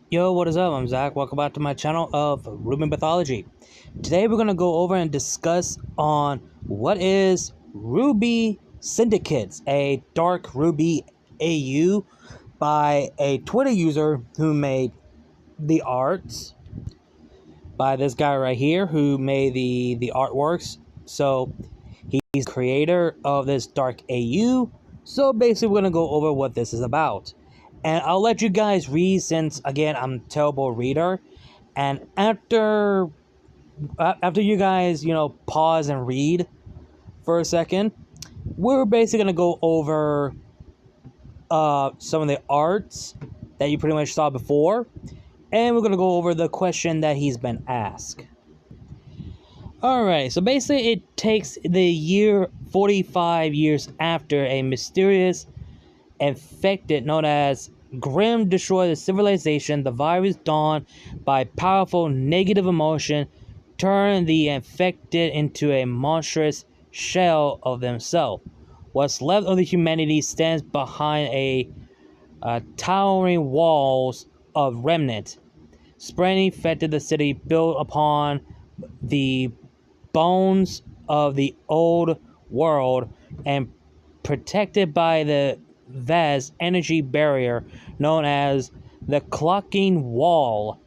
Yo, what is up? I'm Zach. Welcome back to my channel of RWBY Mythology. Today we're going to go over and discuss on what is RWBY Syndicate, a dark RWBY AU by a Twitter user who made the arts, by this guy right here who made the artworks. So he's the creator of this dark AU. So basically we're going to go over what this is about. And I'll let you guys read since, again, I'm a terrible reader. And after you guys, pause and read for a second, we're basically going to go over some of the arts that you pretty much saw before. And we're going to go over the question that he's been asked. Alright, so basically it takes the year 45 years after a mysterious infected known as Grimm destroyed the civilization. The virus dawned by powerful negative emotion, turned the infected into a monstrous shell of themselves. What's left of the humanity stands behind a towering walls of remnant. Spreading infected the city built upon the bones of the old world and protected by the vast energy barrier known as the clocking wall.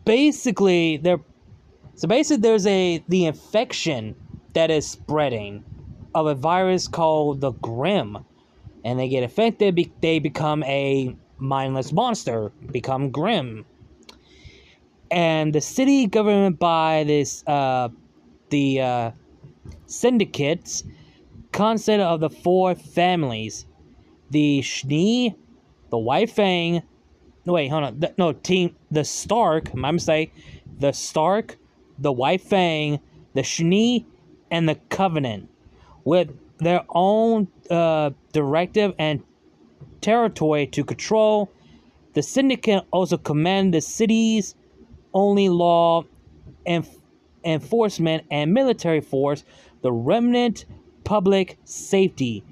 Basically there's the infection that is spreading of a virus called the Grimm, and they get infected, they become a mindless monster, become Grimm. And the city government by this the syndicates consist of the four families: the Schnee, the White Fang, the Stark, my mistake, the Stark, the White Fang, the Schnee, and the Covenant, with their own directive and territory to control. The Syndicate also command the city's only law enforcement and military force, the Remnant Public Safety,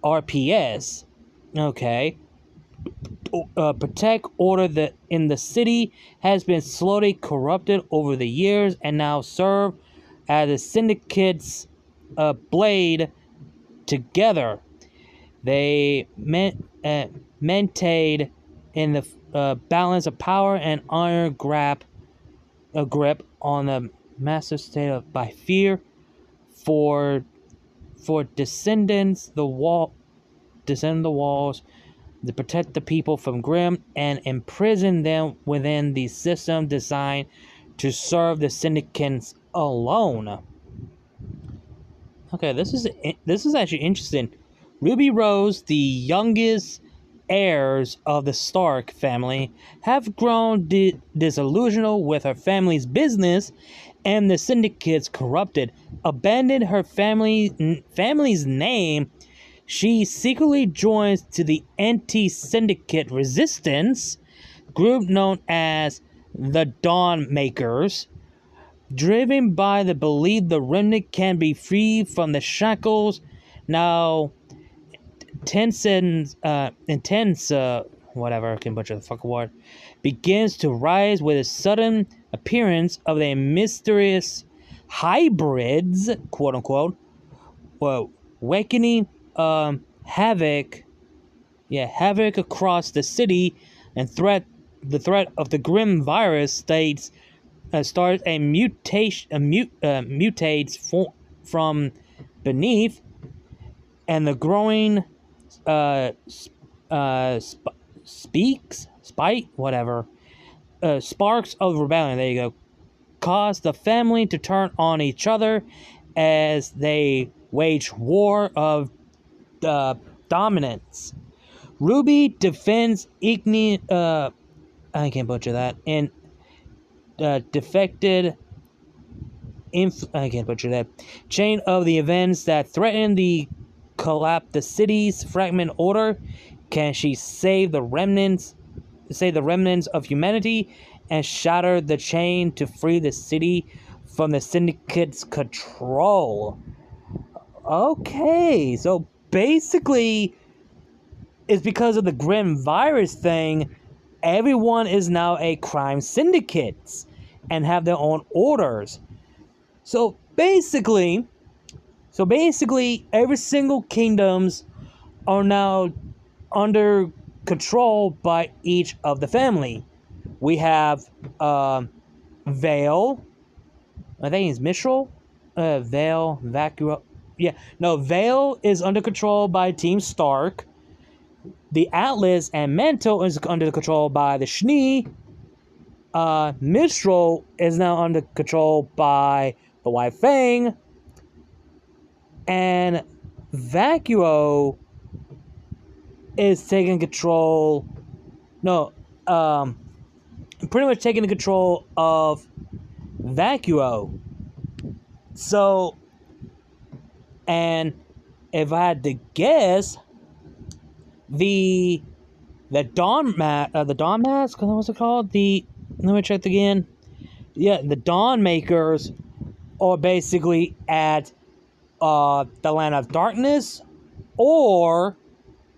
RPS. Okay. Protect order in the city has been slowly corrupted over the years and now serve as the syndicate's blade together. They maintain in the balance of power and iron grip on the massive state by fear for descendants the walls to protect the people from Grimm and imprison them within the system designed to serve the syndicates alone. Okay, this is actually interesting. Ruby Rose, the youngest heirs of the Stark family, have grown disillusioned with her family's business, and the syndicates corrupted. Abandoned her family's name, she secretly joins to the anti-syndicate resistance group known as the Dawn Makers, driven by the belief the remnant can be freed from the shackles. Now, intense whatever, I can butcher the fucking word, begins to rise with a sudden appearance of the mysterious hybrids, quote unquote, awakening havoc across the city, and the threat of the Grimm virus starts a mutates from beneath, and the growing sparks of rebellion, there you go, cause the family to turn on each other as they wage war of dominance. RWBY defends I can't butcher that, and defected I can't butcher that chain of the events that threaten the collapse the city's fragment order. Can she save the remnants of humanity and shatter the chain to free the city from the syndicate's control? Okay, so basically it's because of the Grimm virus thing everyone is now a crime syndicate and have their own orders. So basically, every single kingdoms are now under control by each of the family. We have Vale. I think he's Mistral. Vale, Vacuo. Yeah, no, Vale is under control by Team Stark. The Atlas and Mantle is under control by the Schnee. Mistral is now under control by the White Fang. And Vacuo is taking control. No, pretty much taking control of Vacuo. So, and if I had to guess, the Dawn Mask, what's it called? Let me check again. Yeah, the Dawn Makers are basically at the Land of Darkness or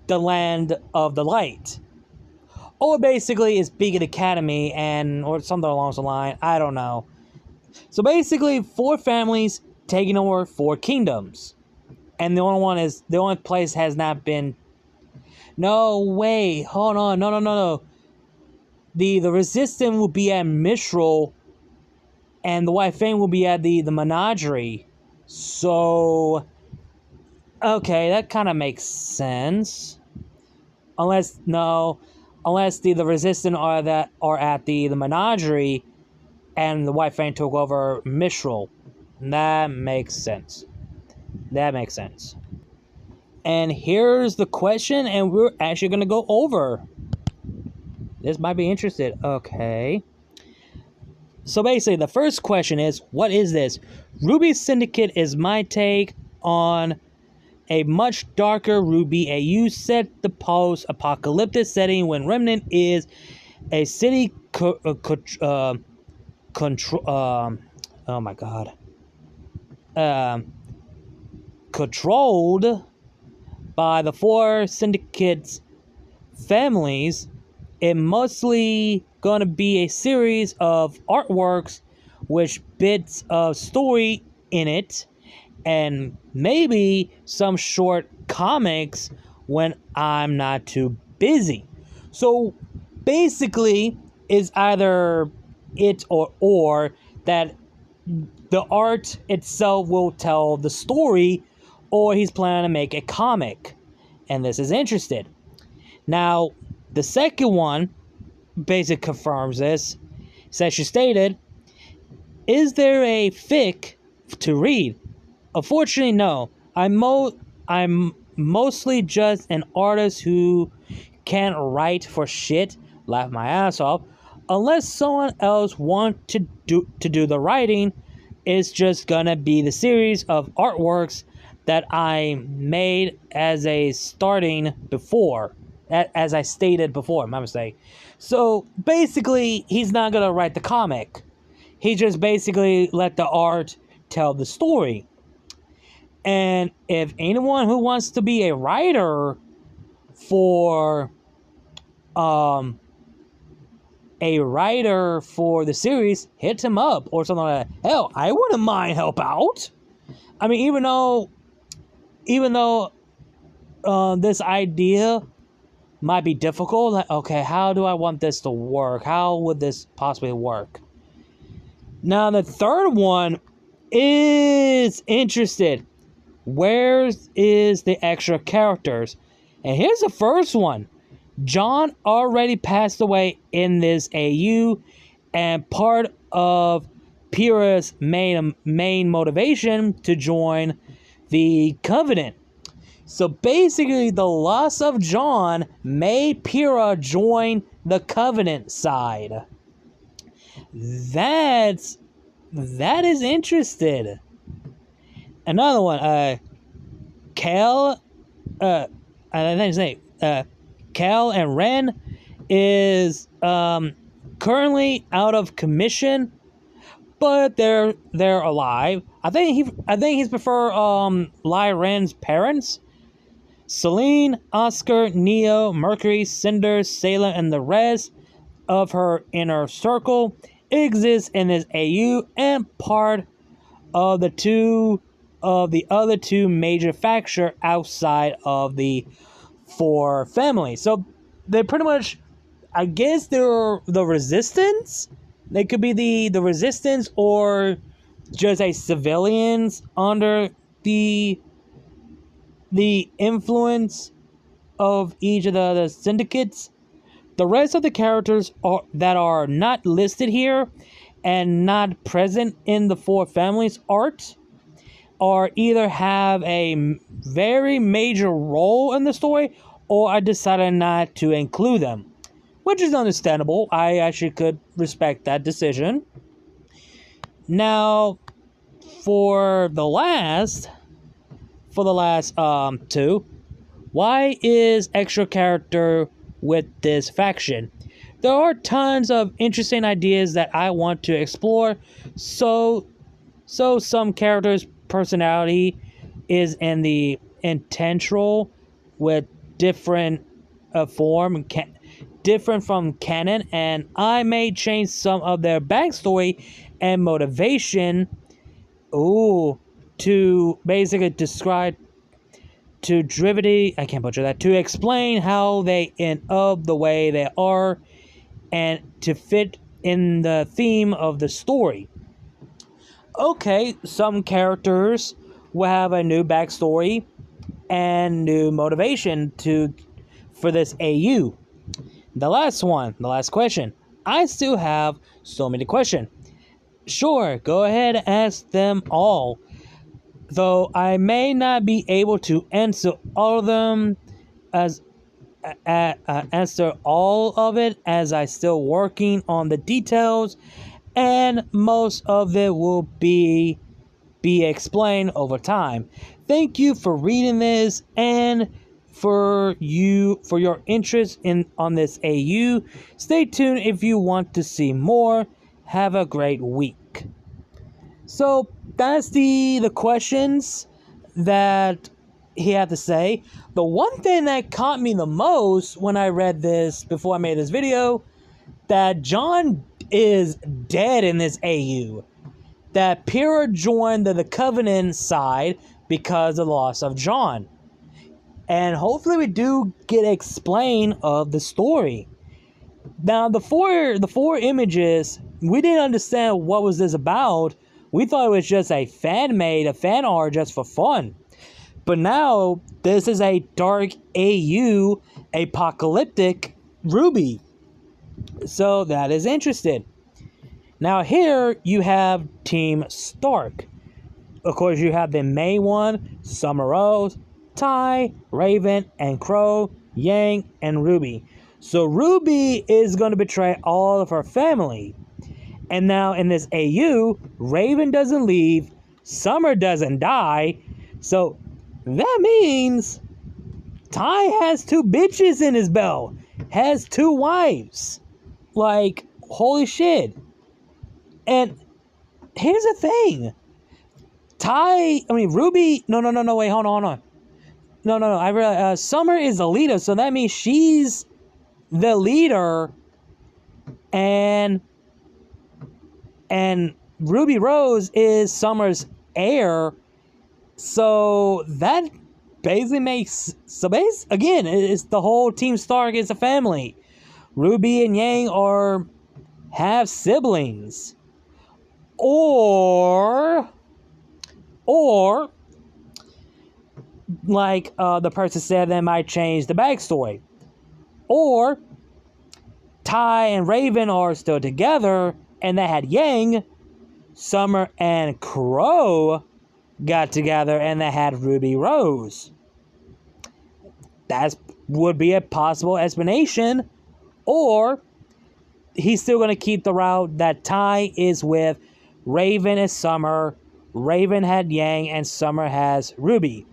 the Land of the Light. Or basically it's Beacon Academy or something along the line. I don't know. So basically 4 families taking over 4 kingdoms. And the only place has not been. No, wait, hold on. No. The Resistance will be at Mistral, and the White Fang will be at the Menagerie. So, okay, that kind of makes sense. Unless the Resistance are at the Menagerie, and the White Fang took over Mistral. That makes sense. And here's the question, and we're actually going to go over. This might be interesting. Okay. So basically, the first question is, what is this? RWBY Syndicate is my take on a much darker RWBY AU set, the post-apocalyptic setting when Remnant is a city controlled by the 4 syndicates families. It mostly gonna be a series of artworks with bits of story in it, and maybe some short comics when I'm not too busy. So basically it's either it or that the art itself will tell the story, or he's planning to make a comic, and this is interesting. Now, the second one basically confirms this. As you stated, is there a fic to read? Unfortunately, no. I'm mostly just an artist who can't write for shit, laugh my ass off, unless someone else wants to do the writing. It's just gonna be the series of artworks that I made as I stated before, my mistake. So basically, he's not gonna write the comic. He just basically let the art tell the story. And if anyone who wants to be a writer for the series, hit him up or something like that. Hell, I wouldn't mind help out. I mean, even though this idea might be difficult, like, okay, how do I want this to work? How would this possibly work? Now, the third one is interested. Where is the extra characters? And here's the first one. John already passed away in this AU, and part of Pyrrha's main motivation to join the Covenant. So basically, the loss of John made Pyrrha join the Covenant side. That is interesting. Another one, Cal and Ren is currently out of commission, but they're alive. I think he's prefer Lai Ren's parents. Celine, Oscar, Neo, Mercury, Cinder, Sailor, and the rest of her inner circle exists in this AU and part of the other two major factions outside of the four families. So they're pretty much, I guess, they're the resistance. They could be the resistance or just a civilians under the influence of each of the syndicates. The rest of the characters that are not listed here and not present in the four families art or either have a very major role in the story or I decided not to include them, which is understandable. I actually could respect that decision. Now, for the last two, why is extra character with this faction? There are tons of interesting ideas that I want to explore. So some characters' personality is in the intentional with different form, different from canon, and I may change some of their backstory and motivation. To basically describe to Drivity, I can't butcher that, to explain how they end up the way they are and to fit in the theme of the story. Okay, some characters will have a new backstory and new motivation for this AU. The last question. I still have so many questions. Sure, go ahead and ask them all. Though I may not be able to answer all of them answer all of it as I still working on the details, and most of it will be explained over time. Thank you for reading this and for your interest on this AU. Stay tuned if you want to see more. Have a great week. So that's the questions that he had to say. The one thing that caught me the most when I read this before I made this video, that John is dead in this AU. That Pyrrha joined the Covenant side because of the loss of John. And hopefully we do get explained of the story. Now the four images, we didn't understand what was this about. We thought it was just a fan art just for fun. But now this is a dark AU apocalyptic RWBY. So that is interesting. Now here you have Team Stark. Of course you have the main one, Summer Rose, Ty, Raven, and Crow, Yang, and RWBY. So RWBY is going to betray all of her family. And now in this AU, Raven doesn't leave, Summer doesn't die. So that means Ty has two bitches in his belt. Has two wives. Like, holy shit. And here's the thing. RWBY, no, wait, hold on. No, I realize Summer is the leader, so that means she's the leader, and Ruby Rose is Summer's heir. So that basically makes again, it's the whole Team Stark is a family. RWBY and Yang have siblings, or like the person said, they might change the backstory. Or Ty and Raven are still together, and they had Yang. Summer and Crow got together, and they had Ruby Rose. That would be a possible explanation. Or he's still going to keep the route that Ty is with Raven and Summer. Raven had Yang, and Summer has RWBY.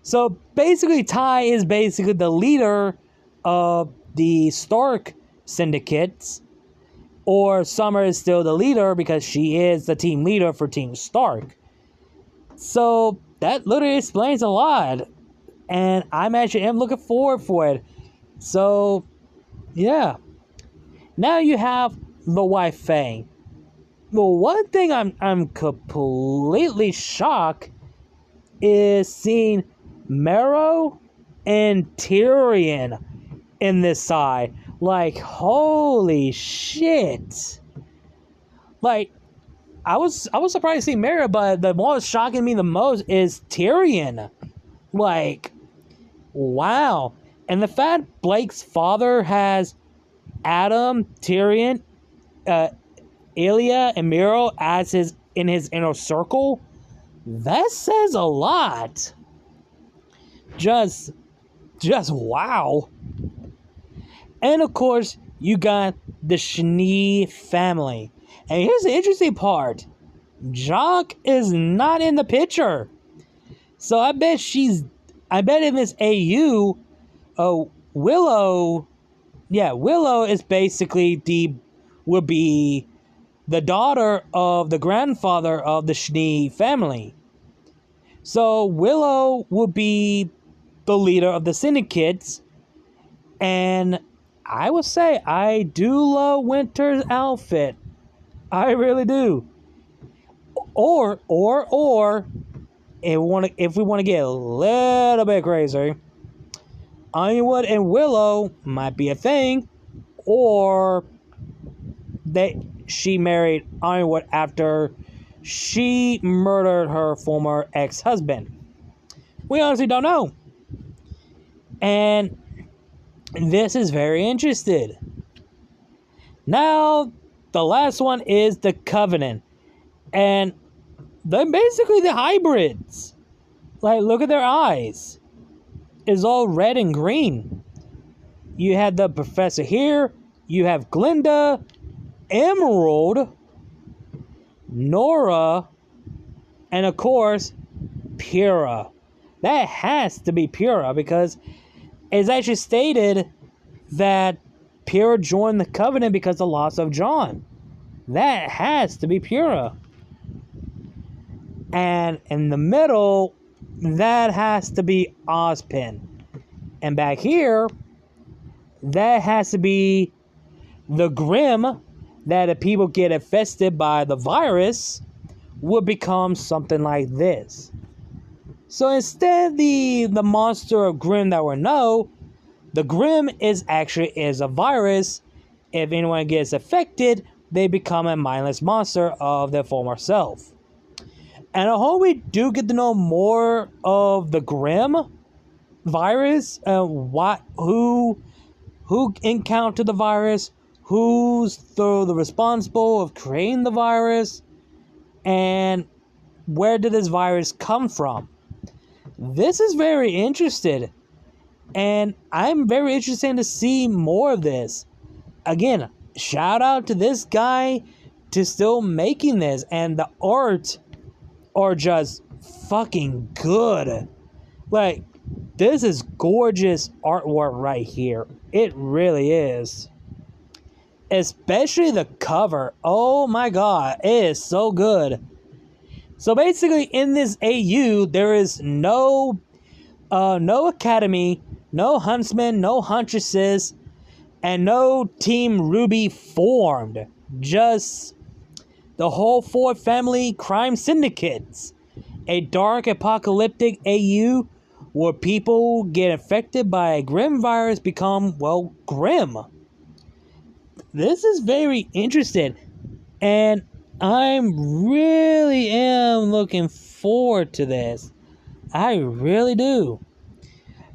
So basically, Ty is basically the leader of the Stark syndicates, or Summer is still the leader because she is the team leader for Team Stark. So that literally explains a lot, and I'm looking forward for it. So yeah, Now you have the wife Faye. Well, one thing I'm completely shocked is seeing Marrow and Tyrion in this side. Like, holy shit. Like, I was surprised to see Marrow, but the one that's shocking me the most is Tyrion. Like, wow. And the fact Blake's father has Adam, Tyrion, Ilya, and Miro as in his inner circle, that says a lot. Just wow. And of course, you got the Schnee family. And here's the interesting part. Jock is not in the picture. So I bet in this AU, Willow is basically would be the daughter of the grandfather of the Schnee family. So Willow would be the leader of the syndicates. And I would say I do love Winter's outfit. I really do. Or if we want to get a little bit crazy, Ironwood and Willow might be a thing, or she married Ironwood after she murdered her former ex-husband. We honestly don't know. And this is very interesting. Now, the last one is the Covenant. And they're basically the hybrids. Like, look at their eyes. It's all red and green. You had the professor here. You have Glinda, Emerald, Nora, and of course, Pyrrha. That has to be Pyrrha because it's actually stated that Pyrrha joined the Covenant because of the loss of John. That has to be Pyrrha. And in the middle, that has to be Ozpin. And back here, that has to be the Grimm, that if people get infested by the virus, would become something like this. So instead, the monster of Grimm that we know, the Grimm is a virus. If anyone gets affected, they become a mindless monster of their former self. And I hope we do get to know more of the Grimm virus, who encountered the virus, who's the responsible of creating the virus, and where did this virus come from. This is very interesting, and I'm very interested to see more of this. Again, shout out to this guy to still making this, and the art are just fucking good. Like, this is gorgeous artwork right here. It really is. Especially the cover. Oh my god, it is so good. So basically, in this AU, there is no academy, no huntsmen, no huntresses, and no Team RWBY formed. Just the whole four family crime syndicates. A dark apocalyptic AU where people get infected by a grim virus become, well, grim. This is very interesting. And I really am looking forward to this. I really do.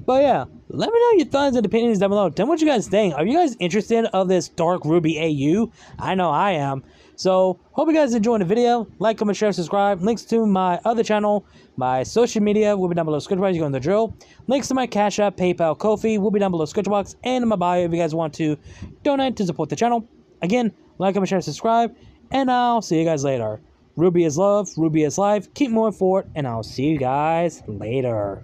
But yeah, let me know your thoughts and opinions down below. Tell me what you guys think. Are you guys interested of this Dark RWBY AU? I know I am. So, hope you guys enjoyed the video. Like, comment, share, subscribe. Links to my other channel, my social media will be down below the description box. You know the drill. Links to my Cash App, PayPal, Ko-fi will be down below the description box and in my bio if you guys want to donate to support the channel. Again, like, comment, share, subscribe, and I'll see you guys later. RWBY is love, RWBY is life. Keep moving forward, and I'll see you guys later.